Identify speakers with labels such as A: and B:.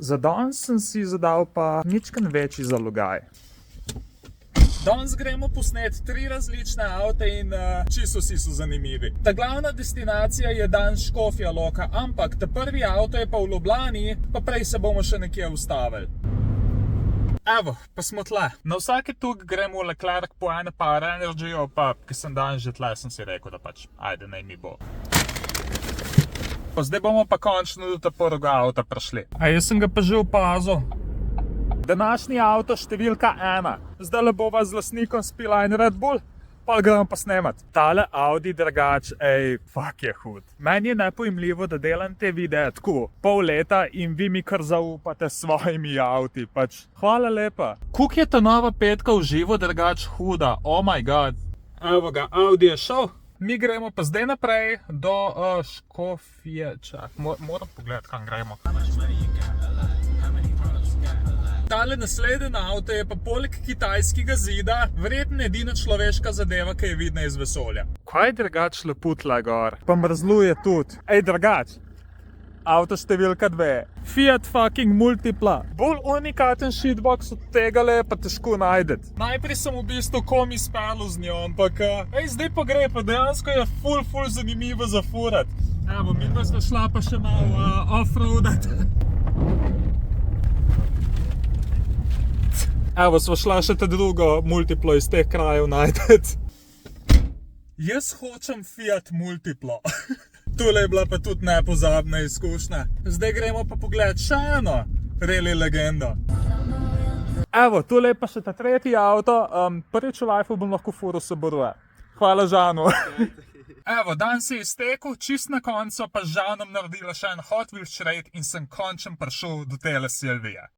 A: Za danes sem si zadal pa ničkan večji zalogaj. Danes gremo posnet 3 različne avte in čisto vsi so zanimivi. Ta glavna destinacija je danes Škofja Loka, ampak ta prvi avto je pa v Ljubljani, pa prej se bomo še nekje ustavili. Evo, pa smo tle. Na vsake tuk gremo v Leclerc po ene par Energyjo, pa ki sem danes že tle, sem si rekel, da pač, ajde, naj mi bo. Pa zdaj bomo pa končno do ta prvega avta prišli. A jaz sem ga pa že opazil. Današnji avto številka 1. Zdajle bova z lastnikom spila en Red Bull, pa gremo pa snemat. Tale Audi drugač, fuck je hud. Meni je nepojmljivo, da delam te videe tako pol leta in vi mi kar zaupate s svojimi avti, pač hvala lepa. Kuk je ta nova petka v živo drugač huda, oh my god. Evo ga, Audi je šel. Mi gremo pa zdaj naprej do Škofje, čak, moram pogledati, kam gremo. Tale nasleden avto je pa poleg kitajskega zida verjetno edina človeška zadeva, ki je vidna iz vesolja. Kaj je drugač lepo tle gor? Pa mrzluje tudi. Drugač. Avto številka 2. Fiat fucking Multipla. Bolj unikaten shitbox od tega le pa težko najdeti. Najprej sem v bistvu komi spelu z njo, ampak zdaj pa gre, pa dejansko je ful zanimivo za furat. Evo, midva sta šla pa še malo off-roadat. Evo, sva šla še ta drugo Multiplo iz teh krajev najdeti. Jaz hočem Fiat Multiplo. Tule je bila pa tudi nepozabna izkušnja. Zdaj gremo pa pogledat še eno rally legendo. Evo, tule je pa še ta tretji avto. Prvič v lifeu bom lahko furil Subaru. Hvala Žanu. Evo, dan se je iztekel, čist na koncu pa z Žanom naredila še en Hot Wheels raid in sem končno prišel do tele Silvije.